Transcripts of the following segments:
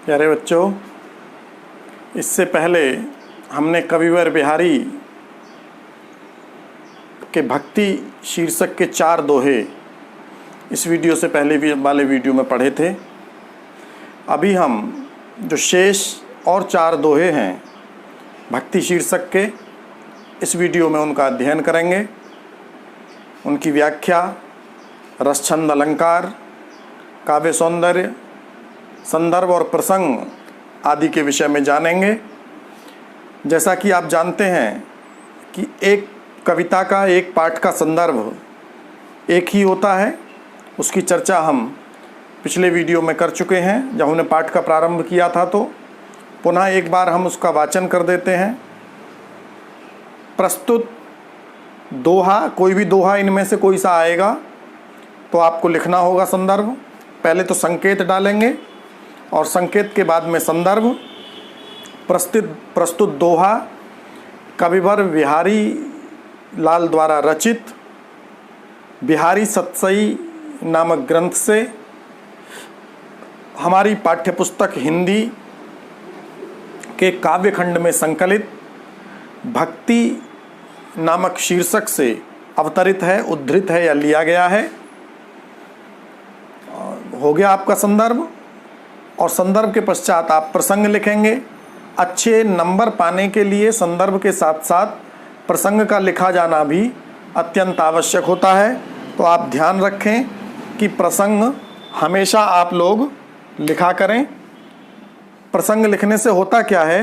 प्यारे बच्चों, इससे पहले हमने कविवर बिहारी के भक्ति शीर्षक के 4 दोहे इस वीडियो से पहले वाले वीडियो में पढ़े थे। अभी हम जो शेष और 4 दोहे हैं भक्ति शीर्षक के, इस वीडियो में उनका अध्ययन करेंगे, उनकी व्याख्या, रसछंद अलंकार, काव्य सौंदर्य, संदर्भ और प्रसंग आदि के विषय में जानेंगे। जैसा कि आप जानते हैं कि एक कविता का, एक पाठ का संदर्भ एक ही होता है। उसकी चर्चा हम पिछले वीडियो में कर चुके हैं जब हमने पाठ का प्रारंभ किया था। तो पुनः एक बार हम उसका वाचन कर देते हैं। प्रस्तुत दोहा, कोई भी दोहा इनमें से कोई सा आएगा तो आपको लिखना होगा संदर्भ। पहले तो संकेत डालेंगे और संकेत के बाद में संदर्भ। प्रस्तुत दोहा कविवर बिहारी लाल द्वारा रचित बिहारी सतसई नामक ग्रंथ से, हमारी पाठ्यपुस्तक हिंदी के काव्यखंड में संकलित भक्ति नामक शीर्षक से अवतरित है, उद्धृत है या लिया गया है। हो गया आपका संदर्भ, और संदर्भ के पश्चात आप प्रसंग लिखेंगे। अच्छे नंबर पाने के लिए संदर्भ के साथ साथ प्रसंग का लिखा जाना भी अत्यंत आवश्यक होता है। तो आप ध्यान रखें कि प्रसंग हमेशा आप लोग लिखा करें। प्रसंग लिखने से होता क्या है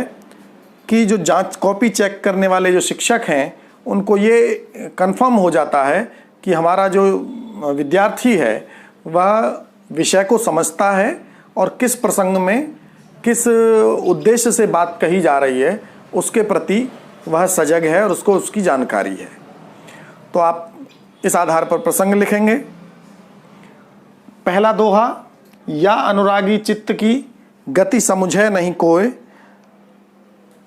कि जो जांच कॉपी चेक करने वाले जो शिक्षक हैं उनको ये कंफर्म हो जाता है कि हमारा जो विद्यार्थी है वह विषय को समझता है और किस प्रसंग में किस उद्देश्य से बात कही जा रही है उसके प्रति वह सजग है और उसको उसकी जानकारी है। तो आप इस आधार पर प्रसंग लिखेंगे। पहला दोहा, या अनुरागी चित्त की गति समुझे नहीं कोय,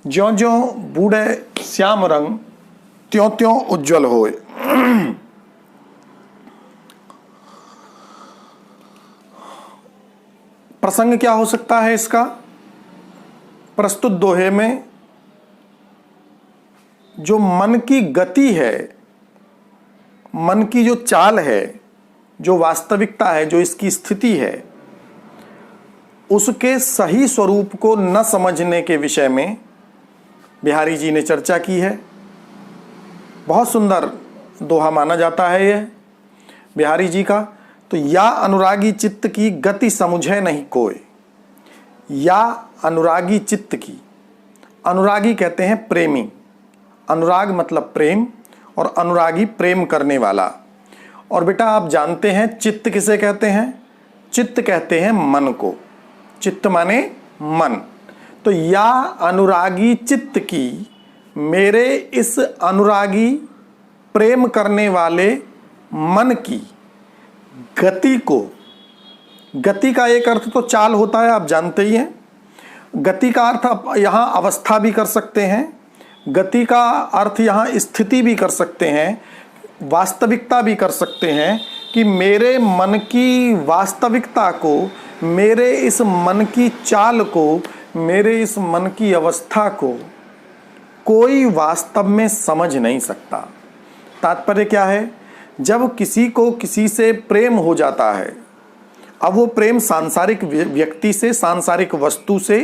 ज्यों ज्यों बूढ़े श्याम रंग त्यों त्यों उज्जवल होए। प्रसंग क्या हो सकता है इसका? प्रस्तुत दोहे में जो मन की गति है, मन की जो चाल है, जो वास्तविकता है, जो इसकी स्थिति है, उसके सही स्वरूप को न समझने के विषय में बिहारी जी ने चर्चा की है। बहुत सुंदर दोहा माना जाता है यह बिहारी जी का। तो या अनुरागी चित्त की गति समुझे नहीं कोय, या अनुरागी चित्त की, अनुरागी कहते हैं प्रेमी, अनुराग मतलब प्रेम, और अनुरागी प्रेम करने वाला। और बेटा आप जानते हैं चित्त किसे कहते हैं? चित्त कहते हैं मन को। चित्त माने मन। तो या अनुरागी चित्त की, मेरे इस अनुरागी प्रेम करने वाले मन की गति को, गति का एक अर्थ तो चाल होता है, आप जानते ही हैं। गति का अर्थ आप यहाँ अवस्था भी कर सकते हैं, गति का अर्थ यहाँ स्थिति भी कर सकते हैं, वास्तविकता भी कर सकते हैं कि मेरे मन की वास्तविकता को, मेरे इस मन की चाल को, मेरे इस मन की अवस्था को कोई वास्तव में समझ नहीं सकता। तात्पर्य क्या है? जब किसी को किसी से प्रेम हो जाता है, अब वो प्रेम सांसारिक व्यक्ति से, सांसारिक वस्तु से,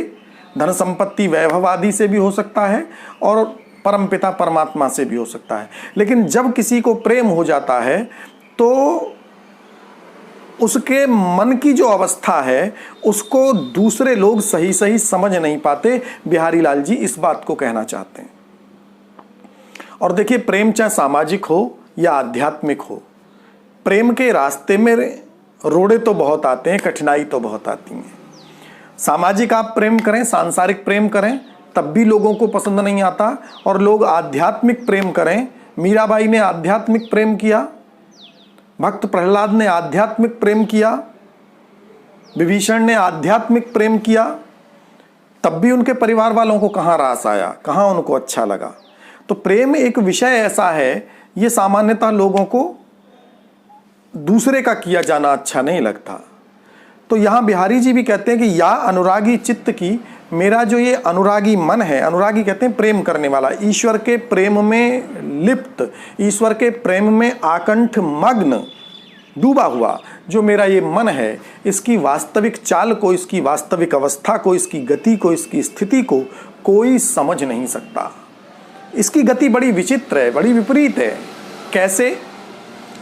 धन संपत्ति वैभव आदि से भी हो सकता है और परमपिता परमात्मा से भी हो सकता है। लेकिन जब किसी को प्रेम हो जाता है तो उसके मन की जो अवस्था है उसको दूसरे लोग सही सही समझ नहीं पाते। बिहारी लाल जी इस बात को कहना चाहते हैं। और देखिए, प्रेम चाहे सामाजिक हो या आध्यात्मिक हो, प्रेम के रास्ते में रोड़े तो बहुत आते हैं, कठिनाई तो बहुत आती हैं। सामाजिक आप प्रेम करें, सांसारिक प्रेम करें, तब भी लोगों को पसंद नहीं आता। और लोग आध्यात्मिक प्रेम करें, मीराबाई ने आध्यात्मिक प्रेम किया, भक्त प्रहलाद ने आध्यात्मिक प्रेम किया, विभीषण ने आध्यात्मिक प्रेम किया, तब भी उनके परिवार वालों को कहाँ रास आया, कहाँ उनको अच्छा लगा। तो प्रेम एक विषय ऐसा है, ये सामान्यतः लोगों को दूसरे का किया जाना अच्छा नहीं लगता। तो यहाँ बिहारी जी भी कहते हैं कि या अनुरागी चित्त की, मेरा जो ये अनुरागी मन है, अनुरागी कहते हैं प्रेम करने वाला, ईश्वर के प्रेम में लिप्त, ईश्वर के प्रेम में आकंठ मग्न डूबा हुआ जो मेरा ये मन है, इसकी वास्तविक चाल को, इसकी वास्तविक अवस्था को, इसकी गति को, इसकी स्थिति को कोई समझ नहीं सकता। इसकी गति बड़ी विचित्र है, बड़ी विपरीत है। कैसे?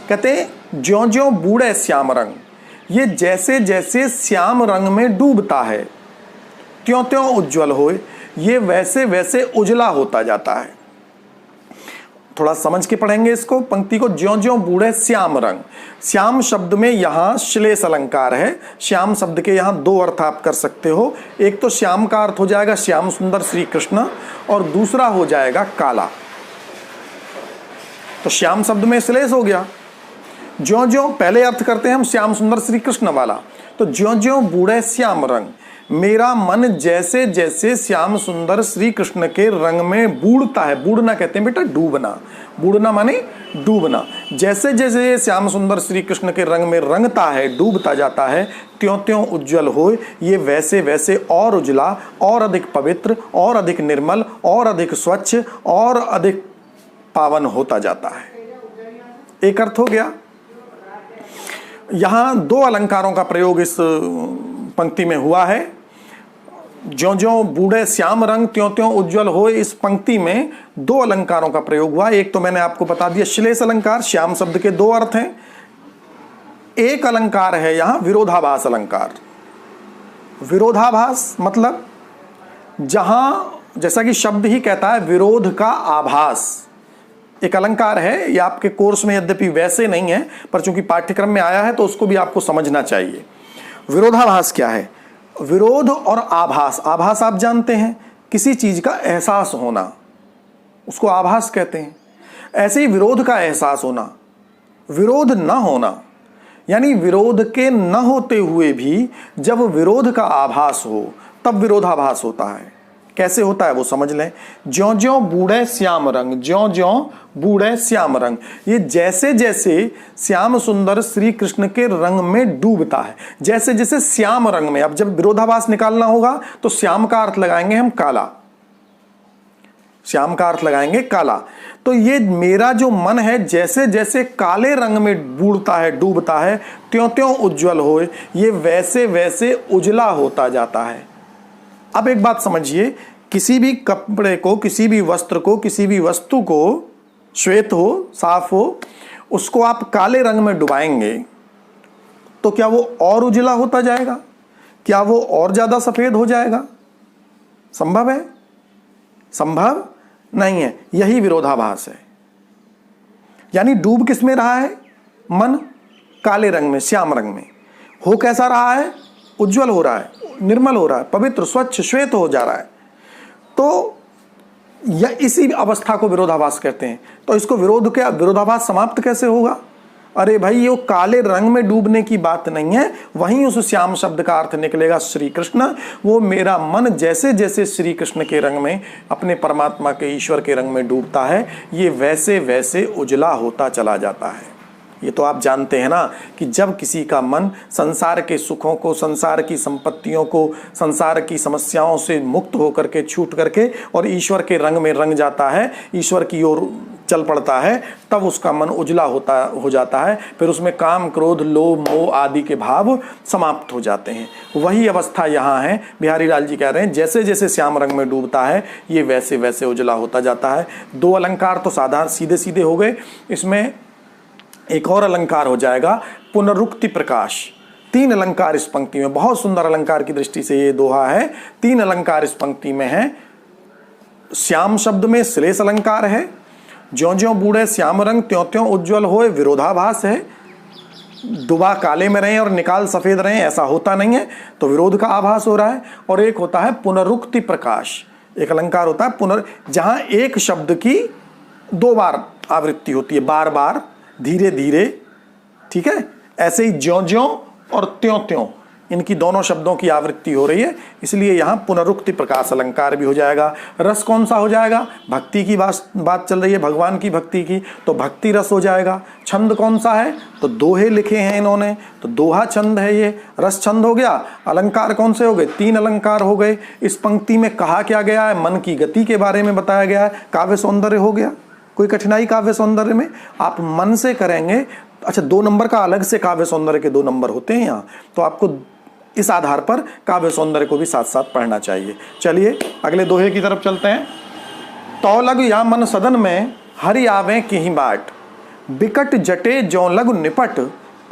कहते ज्यों ज्यों बूढ़े श्याम रंग, ये जैसे जैसे श्याम रंग में डूबता है त्यों त्यों उज्जवल होए, ये वैसे वैसे उजला होता जाता है। थोड़ा समझ के पढ़ेंगे इसको पंक्ति को। ज्यों ज्यों बूढ़े श्याम रंग, श्याम शब्द में यहाँ श्लेष अलंकार है। श्याम शब्द के यहाँ दो अर्थ आप कर सकते हो। एक तो श्याम का अर्थ हो जाएगा श्याम सुंदर श्री कृष्ण, और दूसरा हो जाएगा काला। तो श्याम शब्द में श्लेष हो गया। ज्यों ज्यों पहले अर्थ करते हैं हम श्याम सुंदर श्री कृष्ण वाला, तो ज्यों ज्यों बूढ़े श्याम रंग, मेरा मन जैसे जैसे श्याम सुंदर श्री कृष्ण के रंग में बूढ़ता है। बूढ़ना कहते हैं बेटा डूबना, बूढ़ना माने डूबना। जैसे जैसे श्याम सुंदर श्री कृष्ण के रंग में रंगता है, डूबता जाता है, त्यों त्यों उज्जवल हो, ये वैसे वैसे और उजला, और अधिक पवित्र, और अधिक निर्मल, और अधिक स्वच्छ, और अधिक पावन होता जाता है। एक अर्थ हो गया। यहां दो अलंकारों का प्रयोग इस पंक्ति में हुआ है। ज्यों ज्यों बूढ़े श्याम रंग त्यों त्यों उज्जवल हो, इस पंक्ति में दो अलंकारों का प्रयोग हुआ। एक तो मैंने आपको बता दिया श्लेष अलंकार, श्याम शब्द के दो अर्थ हैं। एक अलंकार है यहां विरोधाभास अलंकार। विरोधाभास मतलब जहां, जैसा कि शब्द ही कहता है, विरोध का आभास। एक अलंकार है, ये आपके कोर्स में यद्यपि वैसे नहीं है, पर चूंकि पाठ्यक्रम में आया है तो उसको भी आपको समझना चाहिए। विरोधाभास क्या है? विरोध और आभास। आभास आप जानते हैं, किसी चीज का एहसास होना, उसको आभास कहते हैं। ऐसे ही विरोध का एहसास होना, विरोध न होना, यानी विरोध के न होते हुए भी जब विरोध का आभास हो तब विरोधाभास होता है। कैसे होता है वो समझ लें। ज्यों ज्यों बूढ़े श्याम रंग, ज्यों ज्यों बूढ़े श्याम रंग, ये जैसे जैसे श्याम सुंदर श्री कृष्ण के रंग में डूबता है, जैसे जैसे श्याम रंग में। अब जब विरोधाभास निकालना होगा तो श्याम का अर्थ लगाएंगे हम काला, श्याम का अर्थ लगाएंगे काला। तो ये मेरा जो मन है जैसे जैसे काले रंग में बूढ़ता है, डूबता है, त्यों त्यों उज्जवल होए, ये वैसे वैसे उजला होता जाता है। अब एक बात समझिए, किसी भी कपड़े को, किसी भी वस्त्र को, किसी भी वस्तु को, श्वेत हो, साफ हो, उसको आप काले रंग में डुबाएंगे तो क्या वो और उजला होता जाएगा? क्या वो और ज्यादा सफेद हो जाएगा? संभव है? संभव नहीं है। यही विरोधाभास है। यानी डूब किस में रहा है? मन काले रंग में, श्याम रंग में। हो कैसा रहा है? उज्जवल हो रहा है, निर्मल हो रहा है, पवित्र, स्वच्छ, श्वेत हो जा रहा है। तो यह इसी अवस्था को विरोधाभास कहते हैं। तो इसको विरोधाभास समाप्त कैसे होगा? अरे भाई, ये काले रंग में डूबने की बात नहीं है, वहीं उस श्याम शब्द का अर्थ निकलेगा श्री कृष्ण। वो मेरा मन जैसे जैसे श्री कृष्ण के रंग में, अपने परमात्मा के ईश्वर के रंग में डूबता है, ये वैसे वैसे उजला होता चला जाता है। ये तो आप जानते हैं ना कि जब किसी का मन संसार के सुखों को, संसार की संपत्तियों को, संसार की समस्याओं से मुक्त होकर के, छूट करके और ईश्वर के रंग में रंग जाता है, ईश्वर की ओर चल पड़ता है, तब उसका मन उजला हो जाता है। फिर उसमें काम, क्रोध, लोभ, मोह आदि के भाव समाप्त हो जाते हैं। वही अवस्था यहाँ है। बिहारी लाल जी कह रहे हैं जैसे जैसे श्याम रंग में डूबता है, ये वैसे वैसे उजला होता जाता है। दो अलंकार तो साधारण सीधे सीधे हो गए। इसमें एक और अलंकार हो जाएगा पुनरुक्ति प्रकाश। तीन अलंकार इस पंक्ति में, बहुत सुंदर अलंकार की दृष्टि से ये दोहा है। तीन अलंकार इस पंक्ति में है। श्याम शब्द में श्लेष अलंकार है, ज्यों ज्यों बूढ़े श्याम रंग त्यों त्यों उज्जवल होए, विरोधाभास है। डुबा काले में रहे और निकाल सफेद रहे, ऐसा होता नहीं है, तो विरोध का आभास हो रहा है। और एक होता है पुनरुक्ति प्रकाश। एक अलंकार होता है जहां एक शब्द की दो बार आवृत्ति होती है, बार बार, धीरे धीरे, ठीक है। ऐसे ही ज्यों ज्यों और त्यों त्यों, इनकी दोनों शब्दों की आवृत्ति हो रही है, इसलिए यहाँ पुनरुक्ति प्रकाश अलंकार भी हो जाएगा। रस कौन सा हो जाएगा? भक्ति की बात चल रही है, भगवान की भक्ति की, तो भक्ति रस हो जाएगा। छंद कौन सा है? तो दोहे लिखे हैं इन्होंने, तो दोहा छंद है ये, रस छंद हो गया। अलंकार कौन से हो गए? 3 अलंकार हो गए। इस पंक्ति में कहा क्या गया है? मन की गति के बारे में बताया गया है। काव्य सौंदर्य हो गया। कोई कठिनाई काव्य सौंदर्य में? आप मन से करेंगे। अच्छा, 2 नंबर का अलग से काव्य सौंदर्य के 2 नंबर होते हैं यहाँ, तो आपको इस आधार पर काव्य सौंदर्य को भी साथ साथ पढ़ना चाहिए। चलिए अगले दोहे की तरफ चलते हैं। तो लग या मन सदन में हरि आवे की बाट, बिकट जटे जो लग निपट,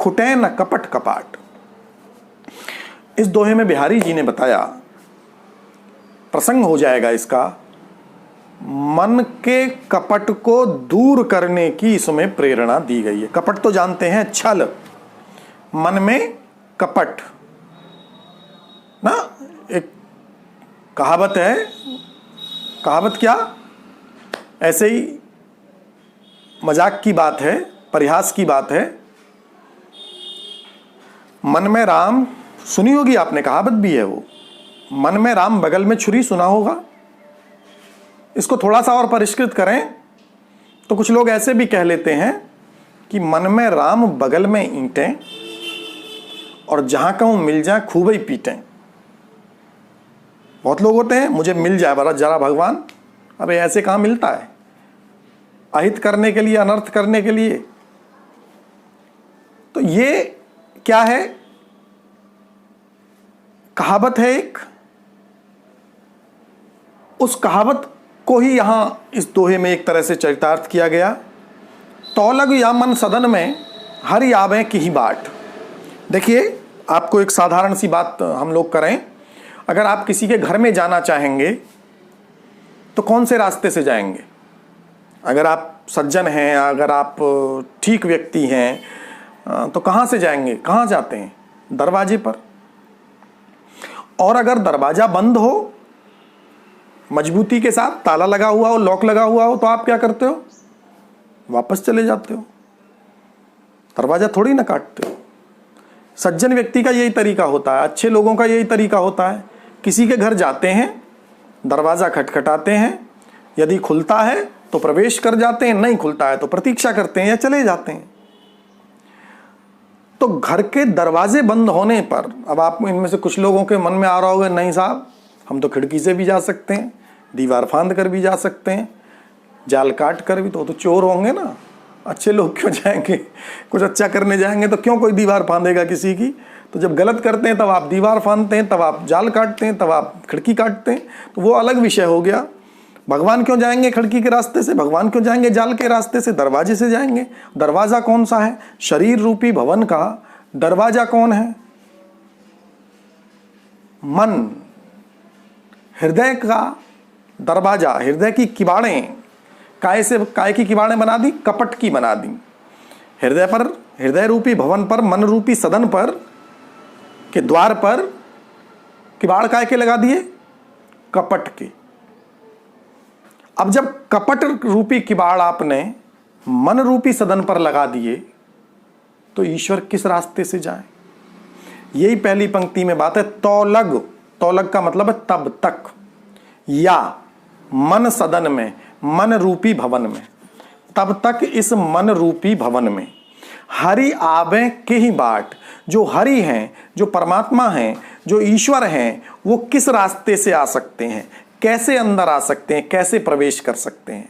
खुटे न कपट कपाट। इस दोहे में बिहारी जी ने बताया, प्रसंग हो जाएगा इसका, मन के कपट को दूर करने की इसमें प्रेरणा दी गई है। कपट तो जानते हैं, छल, मन में कपट ना। एक कहावत है, कहावत क्या, ऐसे ही मजाक की बात है, परिहास की बात है। मन में राम, सुनी होगी आपने, कहावत भी है वो, मन में राम बगल में छुरी, सुना होगा। इसको थोड़ा सा और परिष्कृत करें तो कुछ लोग ऐसे भी कह लेते हैं कि मन में राम बगल में ईंटें, और जहां कहूं मिल जाए खूब ही पीटें। बहुत लोग होते हैं, मुझे मिल जाए बरा जरा भगवान। अरे ऐसे कहां मिलता है? अहित करने के लिए, अनर्थ करने के लिए। तो ये क्या है? कहावत है एक, उस कहावत को ही यहां इस दोहे में एक तरह से चरितार्थ किया गया। तो लग या मन सदन में हरि आवे की ही बाट। देखिए, आपको एक साधारण सी बात हम लोग करें, अगर आप किसी के घर में जाना चाहेंगे तो कौन से रास्ते से जाएंगे? अगर आप सज्जन हैं, अगर आप ठीक व्यक्ति हैं, तो कहाँ से जाएंगे? कहाँ जाते हैं? दरवाजे पर। और अगर दरवाजा बंद हो, मजबूती के साथ ताला लगा हुआ हो, लॉक लगा हुआ हो, तो आप क्या करते हो? वापस चले जाते हो, दरवाजा थोड़ी ना काटते हो। सज्जन व्यक्ति का यही तरीका होता है, अच्छे लोगों का यही तरीका होता है। किसी के घर जाते हैं, दरवाजा खटखटाते हैं, यदि खुलता है तो प्रवेश कर जाते हैं, नहीं खुलता है तो प्रतीक्षा करते हैं या चले जाते हैं। तो घर के दरवाजे बंद होने पर, अब आप इनमें से कुछ लोगों के मन में आ रहा होगा, नहीं साहब, हम तो खिड़की से भी जा सकते हैं, दीवार फांद कर भी जा सकते हैं, जाल काट कर भी, तो चोर होंगे ना, अच्छे लोग क्यों जाएंगे? कुछ अच्छा करने जाएंगे तो क्यों कोई दीवार फांदेगा किसी की? तो जब गलत करते हैं तब आप दीवार फांदते हैं, तब आप जाल काटते हैं, तब आप खिड़की काटते हैं, तो वो अलग विषय हो गया। भगवान क्यों जाएंगे खिड़की के रास्ते से? भगवान क्यों जाएंगे जाल के रास्ते से? दरवाजे से जाएंगे। दरवाजा कौन सा है? शरीर रूपी भवन का दरवाजा कौन है? मन, हृदय का दरवाजा, हृदय की किवाड़ें। काय की किवाड़ें बना दी? कपट की बना दी। हृदय पर, हृदय रूपी भवन पर, मन रूपी सदन पर के द्वार पर किवाड़ काय के लगा दिए? कपट के। अब जब कपट रूपी किवाड़ आपने मन रूपी सदन पर लगा दिए तो ईश्वर किस रास्ते से जाए? यही पहली पंक्ति में बात है। तौलग, तौलग का मतलब है तब तक, या मन सदन में, मन रूपी भवन में, तब तक इस मन रूपी भवन में हरि आवे के ही बाट। जो हरि हैं, जो परमात्मा हैं, जो ईश्वर हैं, वो किस रास्ते से आ सकते हैं? कैसे अंदर आ सकते हैं? कैसे प्रवेश कर सकते हैं?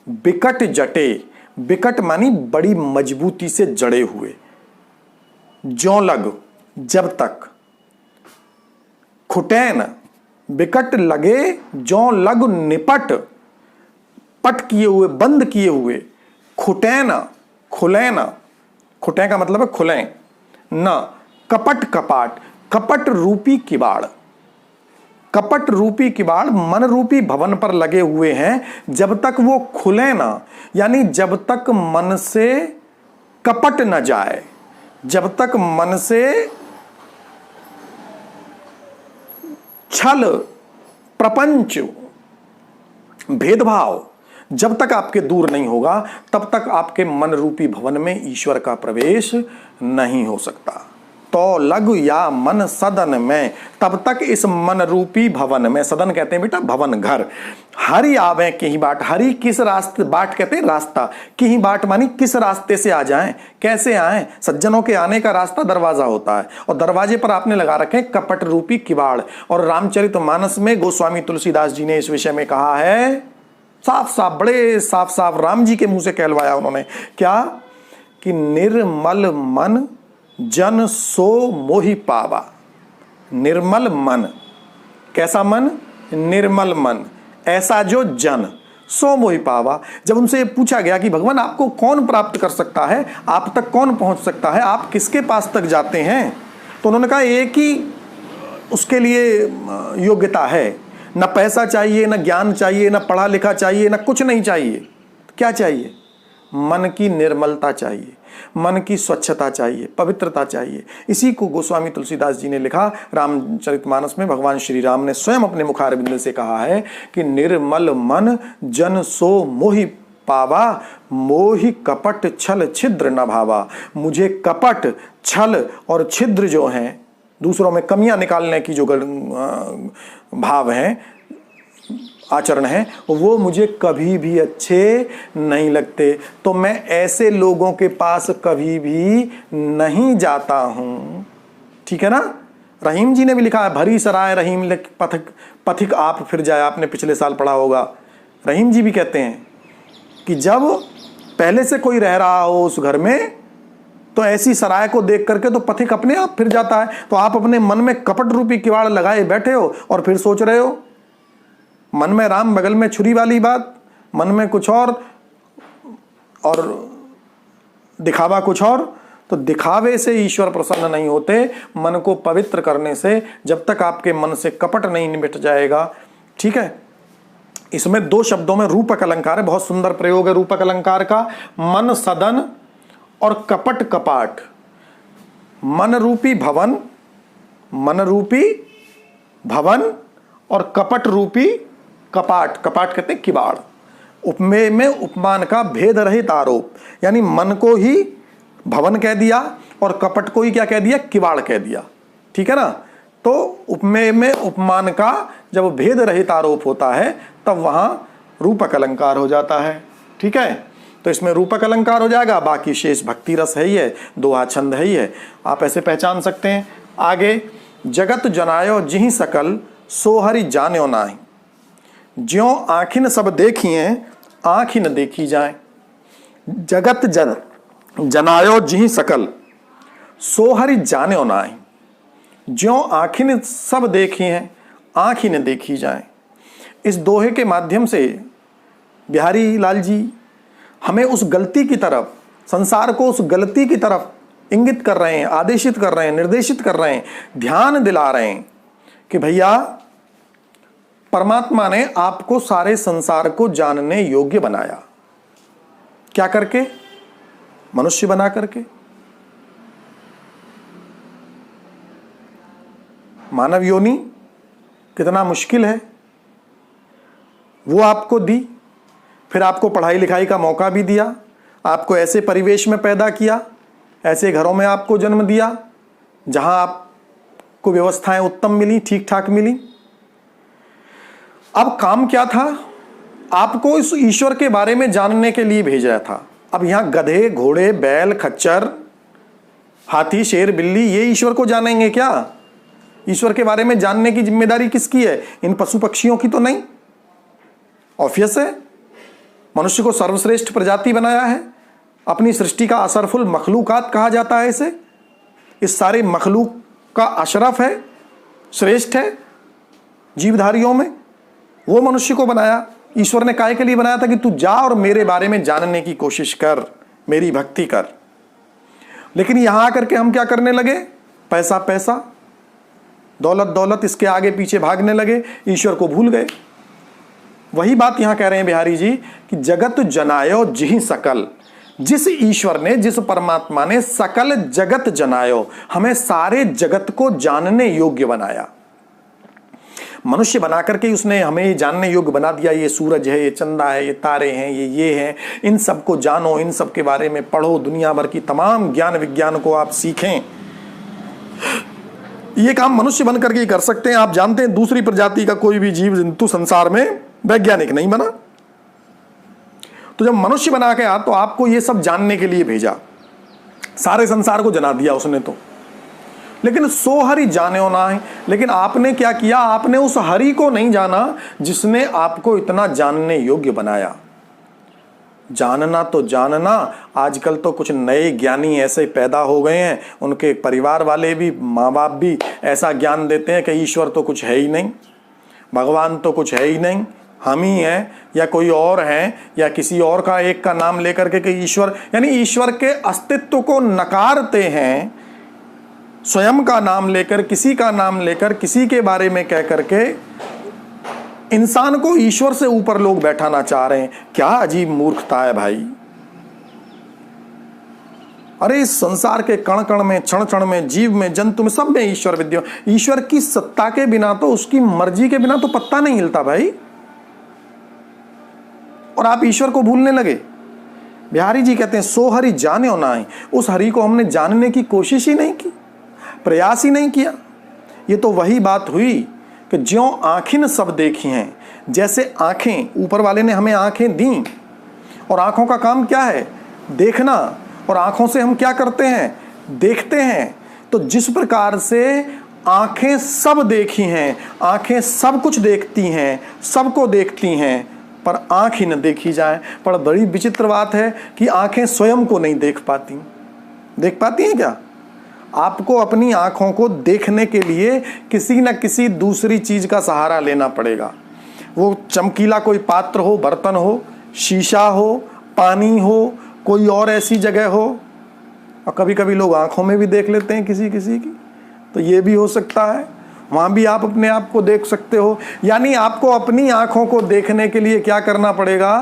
बिकट जटे, बिकट मानी बड़ी मजबूती से जड़े हुए, ज्यों लग, जब तक, खुटैन, बिकट लगे, ज्यों लग निपट, पट किए हुए, बंद किए हुए, खुटैन, खुलैन, खुटै का मतलब है खुलें न, कपट कपाट, कपट रूपी किवाड़। कपट रूपी किवाड़ मन रूपी भवन पर लगे हुए हैं, जब तक वो खुले ना, यानी जब तक मन से कपट न जाए, जब तक मन से छल, प्रपंच, भेदभाव जब तक आपके दूर नहीं होगा, तब तक आपके मन रूपी भवन में ईश्वर का प्रवेश नहीं हो सकता। तो लघु या मन सदन में, तब तक इस मन रूपी भवन में, सदन कहते हैं बेटा भवन घर, हरि आवे कहीं बाट, हरि किस रास्ते, बाट कहते हैं रास्ता, कहीं बाट मानी किस रास्ते से आ जाएं, कैसे आएं। सज्जनों के आने का रास्ता दरवाजा होता है और दरवाजे पर आपने लगा रखे हैं कपट रूपी किवाड़। और रामचरितमानस में गोस्वामी तुलसीदास जी ने इस विषय में कहा है, साफ साफ, बड़े साफ साफ राम जी के मुंह से कहलवाया उन्होंने, क्या कि निर्मल मन जन सो मोहि पावा। निर्मल मन, कैसा मन? निर्मल मन, ऐसा जो जन सो मोहि पावा। जब उनसे ये पूछा गया कि भगवान आपको कौन प्राप्त कर सकता है, आप तक कौन पहुंच सकता है, आप किसके पास तक जाते हैं, तो उन्होंने कहा एक ही उसके लिए योग्यता है, न पैसा चाहिए, न ज्ञान चाहिए, न पढ़ा लिखा चाहिए, न कुछ नहीं चाहिए। क्या चाहिए? मन की निर्मलता चाहिए, मन की स्वच्छता चाहिए, पवित्रता चाहिए। इसी को गोस्वामी तुलसीदास जी ने लिखा रामचरितमानस में। भगवान श्री राम ने स्वयं अपने मुखारविंद से कहा है कि निर्मल मन जन सो मोहि पावा, मोहि कपट छल छिद्र न भावा। मुझे कपट, छल और छिद्र जो हैं, दूसरों में कमियां निकालने की जो भाव हैं, आचरण है, वो मुझे कभी भी अच्छे नहीं लगते। तो मैं ऐसे लोगों के पास कभी भी नहीं जाता हूं। ठीक है ना? रहीम जी ने भी लिखा है, भरी सराय रहीम पथिक पथिक आप फिर जाए, आपने पिछले साल पढ़ा होगा। रहीम जी भी कहते हैं कि जब पहले से कोई रह रहा हो उस घर में, तो ऐसी सराय को देख करके तो पथिक अपने आप फिर जाता है। तो आप अपने मन में कपट रूपी किवाड़ लगाए बैठे हो और फिर सोच रहे हो, मन में राम बगल में छुरी वाली बात, मन में कुछ और दिखावा कुछ और। तो दिखावे से ईश्वर प्रसन्न नहीं होते, मन को पवित्र करने से। जब तक आपके मन से कपट नहीं मिट जाएगा। ठीक है? इसमें दो शब्दों में रूपक अलंकार है, बहुत सुंदर प्रयोग है रूपक अलंकार का। मन सदन और कपट कपाट। मन रूपी भवन, मन रूपी भवन और कपट रूपी कपाट। कपाट कहते हैं किवाड़। उपमेय में उपमान का भेद रहित आरोप, यानी मन को ही भवन कह दिया और कपट को ही क्या कह दिया? किवाड़ कह दिया। ठीक है ना? तो उपमेय में उपमान का जब भेद रहित आरोप होता है तब वहां रूपक अलंकार हो जाता है। ठीक है? तो इसमें रूपक अलंकार हो जाएगा, बाकी शेष भक्ति रस है ही है, दोहा छंद है ही है। आप ऐसे पहचान सकते हैं। आगे, जगत जनायो जिहि सकल सोहरि जान्यो नाहि, ज्यों आँखिन सब देखिए आँखि न देखी जाए। जगत जनायो जिहि सकल सोहरि जान्यो नाहि, ज्यों आँखिन सब देखी हैं आँखि न देखी जाए। इस दोहे के माध्यम से बिहारी लाल जी हमें उस गलती की तरफ, संसार को उस गलती की तरफ इंगित कर रहे हैं, आदेशित कर रहे हैं, निर्देशित कर रहे हैं, ध्यान दिला रहे हैं कि भैया परमात्मा ने आपको सारे संसार को जानने योग्य बनाया। क्या करके? मनुष्य बना करके। मानव योनि कितना मुश्किल है, वो आपको दी, फिर आपको पढ़ाई लिखाई का मौका भी दिया, आपको ऐसे परिवेश में पैदा किया, ऐसे घरों में आपको जन्म दिया जहां आपको व्यवस्थाएं उत्तम मिली, ठीक ठाक मिली। अब काम क्या था? आपको इस ईश्वर के बारे में जानने के लिए भेजा था। अब यहां गधे, घोड़े, बैल, खच्चर, हाथी, शेर, बिल्ली, ये ईश्वर को जानेंगे क्या? ईश्वर के बारे में जानने की जिम्मेदारी किसकी है? इन पशु पक्षियों की तो नहीं। ऑब्वियस है, मनुष्य को सर्वश्रेष्ठ प्रजाति बनाया है, अपनी सृष्टि का असरफुल मखलूकात कहा जाता है इसे। इस सारे मखलूक का अशरफ है, श्रेष्ठ है जीवधारियों में, वो मनुष्य को बनाया। ईश्वर ने काहे के लिए बनाया था? कि तू जा और मेरे बारे में जानने की कोशिश कर, मेरी भक्ति कर। लेकिन यहां आकर के हम क्या करने लगे? पैसा पैसा, दौलत दौलत, इसके आगे पीछे भागने लगे, ईश्वर को भूल गए। वही बात यहां कह रहे हैं बिहारी जी कि जगत जनायो जिहि सकल। जिस ईश्वर ने, जिस परमात्मा ने सकल जगत जनायो, हमें सारे जगत को जानने योग्य बनाया। मनुष्य बना करके उसने हमें जानने योग्य बना दिया। ये सूरज है, ये चंदा है, ये तारे हैं, ये हैं, इन सब को जानो, इन सब के बारे में पढ़ो, दुनिया भर की तमाम ज्ञान विज्ञान को आप सीखें। ये काम मनुष्य बन करके ही कर सकते हैं। आप जानते हैं दूसरी प्रजाति का कोई भी जीव जंतु संसार में वैज्ञानिक नहीं बना। तो जब मनुष्य बना के तो आपको ये सब जानने के लिए भेजा, सारे संसार को जना दिया उसने तो। लेकिन सो हरि जाने ना है, लेकिन आपने क्या किया, आपने उस हरि को नहीं जाना जिसने आपको इतना जानने योग्य बनाया। जानना तो जानना, आजकल तो कुछ नए ज्ञानी ऐसे पैदा हो गए हैं, उनके परिवार वाले भी, माँ बाप भी ऐसा ज्ञान देते हैं कि ईश्वर तो कुछ है ही नहीं, भगवान तो कुछ है ही नहीं, हम ही हैं या कोई और हैं, या किसी और का एक का नाम लेकर के कि ईश्वर, यानी ईश्वर के अस्तित्व को नकारते हैं। स्वयं का नाम लेकर, किसी का नाम लेकर, किसी के बारे में कह करके इंसान को ईश्वर से ऊपर लोग बैठाना चाह रहे हैं। क्या अजीब मूर्खता है भाई। अरे इस संसार के कण कण में, क्षण क्षण में, जीव में, जंतु में, सब में ईश्वर विद्यमान। ईश्वर की सत्ता के बिना तो, उसकी मर्जी के बिना तो पत्ता नहीं हिलता भाई। और आप ईश्वर को भूलने लगे। बिहारी जी कहते हैं सो हरि जाने ना है। उस हरि को हमने जानने की कोशिश ही नहीं की, प्रयास ही नहीं किया। ये तो वही बात हुई कि ज्यों आँखें सब देखी हैं, जैसे आँखें, ऊपर वाले ने हमें आँखें दी, और आँखों का काम क्या है, देखना, और आँखों से हम क्या करते हैं, देखते हैं। तो जिस प्रकार से आँखें सब देखी हैं, आँखें सब कुछ देखती हैं, सबको देखती हैं, पर आँख ही न देखी जाए। पर बड़ी विचित्र बात है कि आँखें स्वयं को नहीं देख पाती। देख पाती हैं क्या? आपको अपनी आँखों को देखने के लिए किसी न किसी दूसरी चीज़ का सहारा लेना पड़ेगा। वो चमकीला कोई पात्र हो, बर्तन हो, शीशा हो, पानी हो, कोई और ऐसी जगह हो। और कभी कभी लोग आँखों में भी देख लेते हैं किसी किसी की, तो ये भी हो सकता है, वहाँ भी आप अपने आप को देख सकते हो। यानी आपको अपनी आँखों को देखने के लिए क्या करना पड़ेगा,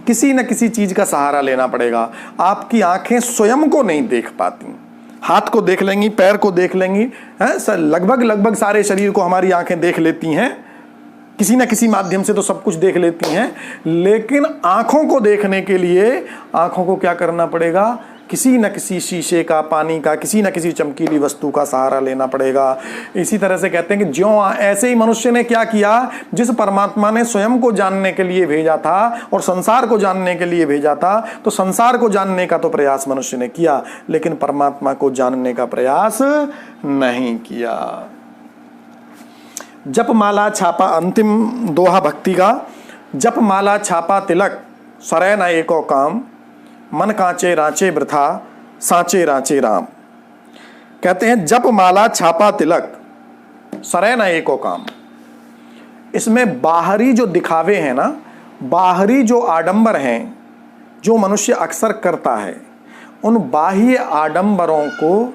किसी न किसी चीज़ का सहारा लेना पड़ेगा। आपकी आँखें स्वयं को नहीं देख पाती। हाथ को देख लेंगी, पैर को देख लेंगी, हैं, लगभग सारे शरीर को हमारी आंखें देख लेती हैं, किसी न किसी माध्यम से तो सब कुछ देख लेती हैं। लेकिन आंखों को देखने के लिए आंखों को क्या करना पड़ेगा, किसी न किसी शीशे का, पानी का, किसी न किसी चमकीली वस्तु का सहारा लेना पड़ेगा। इसी तरह से कहते हैं कि ज्यों ऐसे ही मनुष्य ने क्या किया, जिस परमात्मा ने स्वयं को जानने के लिए भेजा था और संसार को जानने के लिए भेजा था, तो संसार को जानने का तो प्रयास मनुष्य ने किया, लेकिन परमात्मा को जानने का प्रयास नहीं किया। जप माला छापा, अंतिम दोहा भक्ति का। जप माला छापा तिलक, सरै न एको काम, मन कांचे रांचे वृथा, सांचे रांचे राम। कहते हैं जप माला छापा तिलक, सरै न एको काम। इसमें बाहरी जो दिखावे हैं ना, बाहरी जो आडंबर हैं, जो मनुष्य अक्सर करता है, उन बाह्य आडंबरों को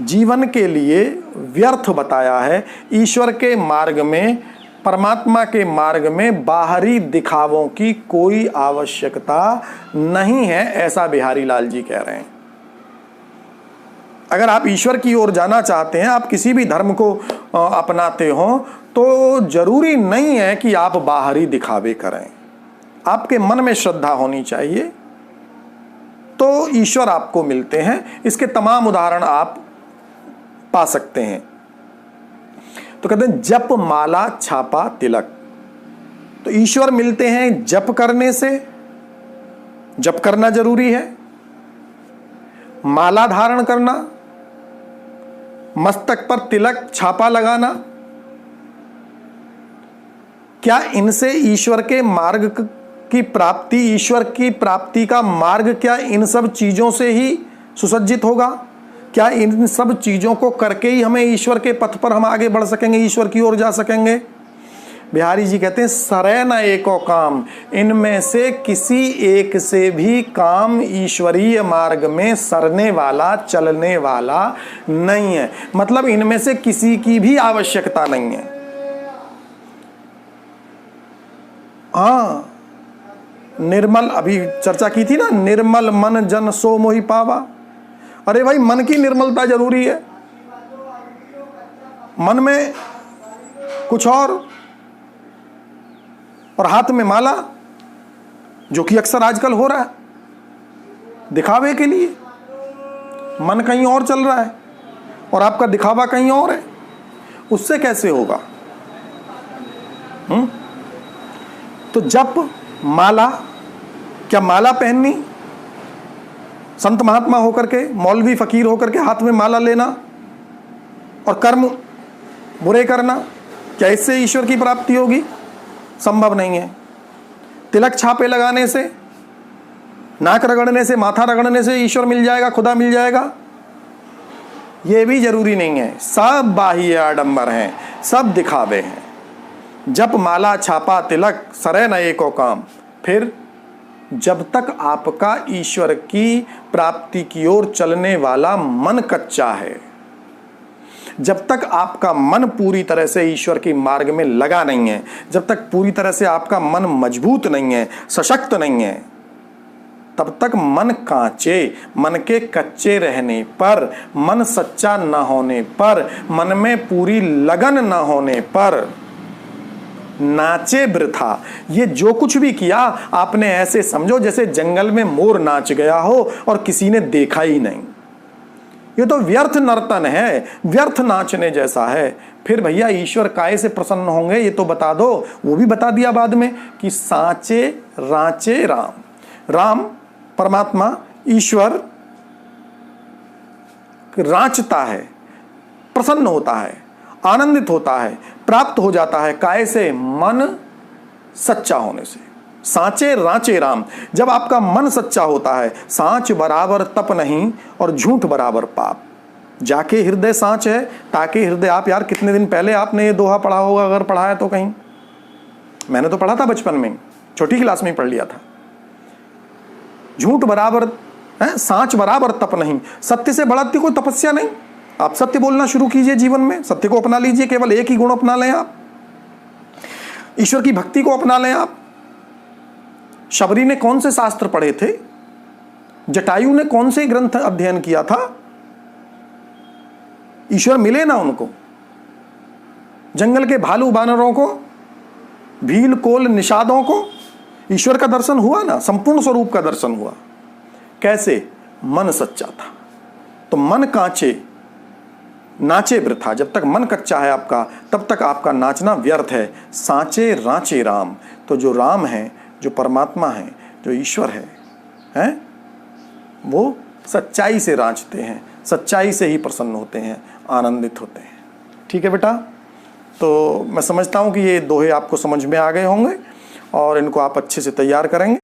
जीवन के लिए व्यर्थ बताया है। ईश्वर के मार्ग में, परमात्मा के मार्ग में बाहरी दिखावों की कोई आवश्यकता नहीं है, ऐसा बिहारी लाल जी कह रहे हैं। अगर आप ईश्वर की ओर जाना चाहते हैं, आप किसी भी धर्म को अपनाते हो, तो जरूरी नहीं है कि आप बाहरी दिखावे करें। आपके मन में श्रद्धा होनी चाहिए, तो ईश्वर आपको मिलते हैं। इसके तमाम उदाहरण आप पा सकते हैं। तो कहते हैं जप माला छापा तिलक, तो ईश्वर मिलते हैं जप करने से। जप करना जरूरी है, माला धारण करना, मस्तक पर तिलक छापा लगाना। क्या इनसे ईश्वर के मार्ग की प्राप्ति, ईश्वर की प्राप्ति का मार्ग क्या इन सब चीजों से ही सुसज्जित होगा? क्या इन सब चीजों को करके ही हमें ईश्वर के पथ पर हम आगे बढ़ सकेंगे, ईश्वर की ओर जा सकेंगे? बिहारी जी कहते हैं सरै न एको काम, इनमें से किसी एक से भी काम ईश्वरीय मार्ग में सरने वाला, चलने वाला नहीं है। मतलब इनमें से किसी की भी आवश्यकता नहीं है। हाँ, निर्मल, अभी चर्चा की थी ना, निर्मल मन जन सो मोहि पावा। अरे भाई, मन की निर्मलता जरूरी है। मन में कुछ और हाथ में माला, जो कि अक्सर आजकल हो रहा है दिखावे के लिए। मन कहीं और चल रहा है, और आपका दिखावा कहीं और है, उससे कैसे होगा? तो जप, माला, क्या माला पहननी, संत महात्मा होकर के, मौलवी फकीर होकर के हाथ में माला लेना और कर्म बुरे करना, क्या इससे ईश्वर की प्राप्ति होगी? संभव नहीं है। तिलक छापे लगाने से, नाक रगड़ने से, माथा रगड़ने से ईश्वर मिल जाएगा, खुदा मिल जाएगा? ये भी जरूरी नहीं है। सब बाह्य आडंबर हैं, सब दिखावे हैं। जप, माला, छापा, तिलक सरे न एको काम। फिर जब तक आपका ईश्वर की प्राप्ति की ओर चलने वाला मन कच्चा है, जब तक आपका मन पूरी तरह से ईश्वर के मार्ग में लगा नहीं है, जब तक पूरी तरह से आपका मन मजबूत नहीं है, सशक्त नहीं है, तब तक मन कांचे, मन के कच्चे रहने पर, मन सच्चा न होने पर, मन में पूरी लगन न होने पर नाचे वृथा। ये जो कुछ भी किया आपने ऐसे समझो जैसे जंगल में मोर नाच गया हो और किसी ने देखा ही नहीं। ये तो व्यर्थ नर्तन है, व्यर्थ नाचने जैसा है। फिर भैया ईश्वर काहे से प्रसन्न होंगे ये तो बता दो। वो भी बता दिया बाद में कि साचे राचे राम। राम परमात्मा ईश्वर राचता है, प्रसन्न होता है, आनंदित होता है, प्राप्त हो जाता है। काहे से? मन सच्चा होने से। साचे राचे राम। जब आपका मन सच्चा होता है, सांच बराबर तप नहीं और झूठ बराबर पाप। जाके हृदय सांच है, ताकि हृदय आप। यार कितने दिन पहले आपने ये दोहा पढ़ा होगा, अगर पढ़ा है तो कहीं। मैंने तो पढ़ा था बचपन में, छोटी क्लास में ही पढ़ लिया था। झूठ बराबर है, सांच बराबर तप नहीं। सत्य से बढ़ती कोई तपस्या नहीं। आप सत्य बोलना शुरू कीजिए, जीवन में सत्य को अपना लीजिए। केवल एक ही गुण अपना लें आप, ईश्वर की भक्ति को अपना लें आप। शबरी ने कौन से शास्त्र पढ़े थे? जटायु ने कौन से ग्रंथ अध्ययन किया था? ईश्वर मिले ना उनको? जंगल के भालू बानरों को, भील कोल निषादों को ईश्वर का दर्शन हुआ ना, संपूर्ण स्वरूप का दर्शन हुआ। कैसे? मन सच्चा था। तो मन कांचे, नाचे वृथा। जब तक मन कच्चा है आपका, तब तक आपका नाचना व्यर्थ है। सांचे राचे राम। तो जो राम है, जो परमात्मा है, जो ईश्वर है, वो सच्चाई से रांचते हैं, सच्चाई से ही प्रसन्न होते हैं, आनंदित होते हैं। ठीक है बेटा? तो मैं समझता हूँ कि ये दोहे आपको समझ में आ गए होंगे और इनको आप अच्छे से तैयार करेंगे।